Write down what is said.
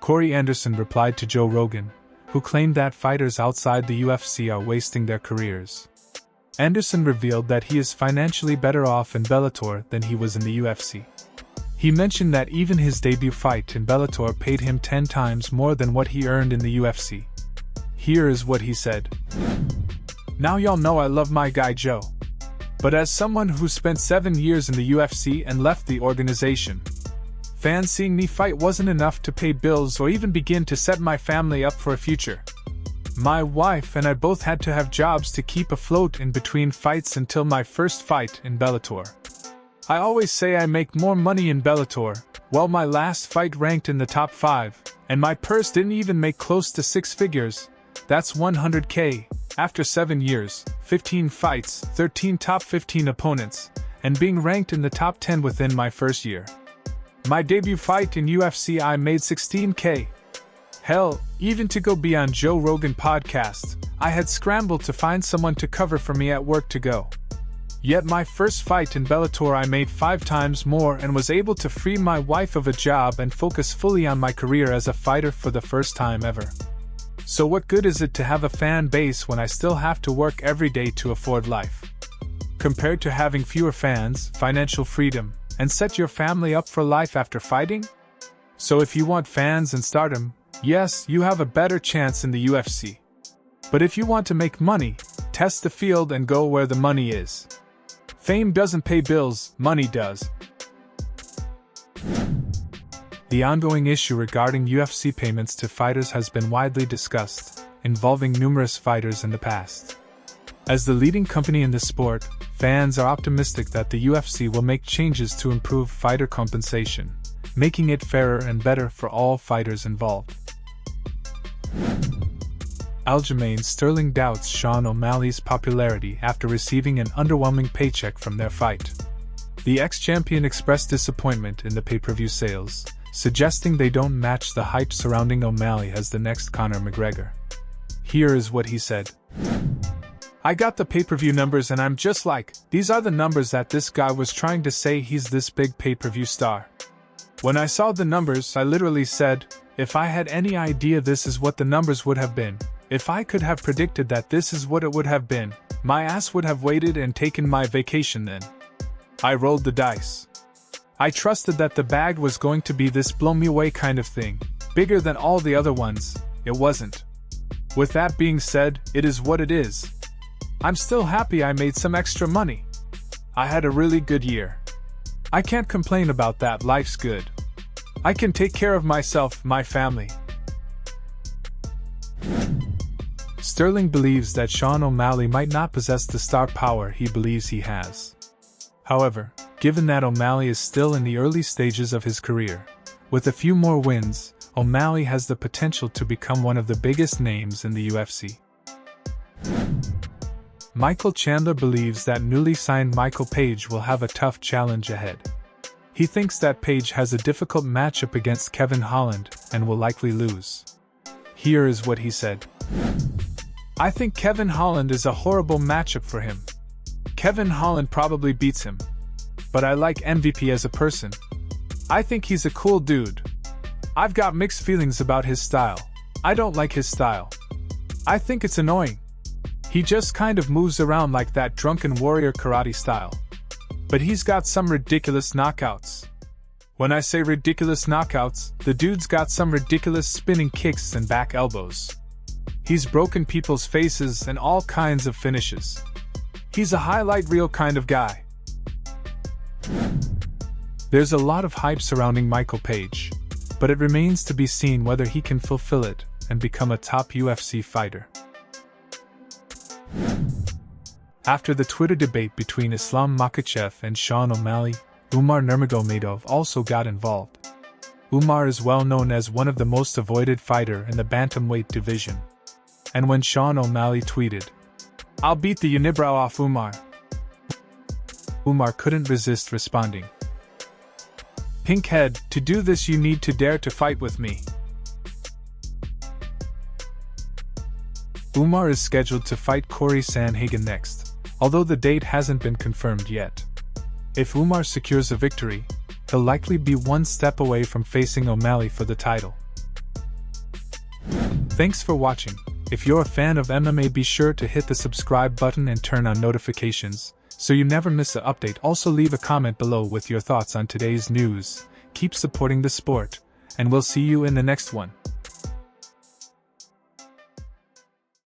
Corey Anderson replied to Joe Rogan, who claimed that fighters outside the UFC are wasting their careers. Anderson revealed that he is financially better off in Bellator than he was in the UFC. He mentioned that even his debut fight in Bellator paid him 10 times more than what he earned in the UFC. Here is what he said. "Now y'all know I love my guy Joe. But as someone who spent 7 years in the UFC and left the organization, fans seeing me fight wasn't enough to pay bills or even begin to set my family up for a future. My wife and I both had to have jobs to keep afloat in between fights until my first fight in Bellator. I always say I make more money in Bellator. Well, my last fight ranked in the top 5, and my purse didn't even make close to 6 figures. That's $100K. After 7 years, 15 fights, 13 top 15 opponents, and being ranked in the top 10 within my first year. My debut fight in UFC I made $16K. Hell, even to go be on Joe Rogan podcast, I had scrambled to find someone to cover for me at work to go. Yet my first fight in Bellator I made 5 times more and was able to free my wife of a job and focus fully on my career as a fighter for the first time ever. So what good is it to have a fan base when I still have to work every day to afford life? Compared to having fewer fans, financial freedom, and set your family up for life after fighting? So if you want fans and stardom, yes, you have a better chance in the UFC. But if you want to make money, test the field and go where the money is. Fame doesn't pay bills, money does." The ongoing issue regarding UFC payments to fighters has been widely discussed, involving numerous fighters in the past. As the leading company in the sport, fans are optimistic that the UFC will make changes to improve fighter compensation, making it fairer and better for all fighters involved. Aljamain Sterling doubts Sean O'Malley's popularity after receiving an underwhelming paycheck from their fight. The ex-champion expressed disappointment in the pay-per-view sales, suggesting they don't match the hype surrounding O'Malley as the next Conor McGregor. Here is what he said. "I got the pay-per-view numbers and I'm just like, these are the numbers that this guy was trying to say he's this big pay-per-view star. When I saw the numbers, I literally said, if I had any idea this is what the numbers would have been, if I could have predicted that this is what it would have been, my ass would have waited and taken my vacation then. I rolled the dice. I trusted that the bag was going to be this blow-me-away kind of thing, bigger than all the other ones. It wasn't. With that being said, it is what it is. I'm still happy I made some extra money. I had a really good year. I can't complain about that, life's good. I can take care of myself, my family." Sterling believes that Sean O'Malley might not possess the star power he believes he has. However, given that O'Malley is still in the early stages of his career, with a few more wins, O'Malley has the potential to become one of the biggest names in the UFC. Michael Chandler believes that newly signed Michael Page will have a tough challenge ahead. He thinks that Page has a difficult matchup against Kevin Holland and will likely lose. Here is what he said. "I think Kevin Holland is a horrible matchup for him. Kevin Holland probably beats him. But I like MVP as a person. I think he's a cool dude. I've got mixed feelings about his style. I don't like his style. I think it's annoying. He just kind of moves around like that drunken warrior karate style. But he's got some ridiculous knockouts. When I say ridiculous knockouts, the dude's got some ridiculous spinning kicks and back elbows. He's broken people's faces and all kinds of finishes. He's a highlight reel kind of guy." There's a lot of hype surrounding Michael Page, but it remains to be seen whether he can fulfill it and become a top UFC fighter. After the Twitter debate between Islam Makhachev and Sean O'Malley, Umar Nurmagomedov also got involved. Umar is well known as one of the most avoided fighter in the Bantamweight division. And when Sean O'Malley tweeted, "I'll beat the unibrow off Umar," Umar couldn't resist responding, "Pinkhead, to do this you need to dare to fight with me." Umar is scheduled to fight Corey Sandhagen next, although the date hasn't been confirmed yet. If Umar secures a victory, he'll likely be one step away from facing O'Malley for the title. Thanks for watching. If you're a fan of MMA, be sure to hit the subscribe button and turn on notifications, so you never miss an update. Also leave a comment below with your thoughts on today's news. Keep supporting the sport, and we'll see you in the next one.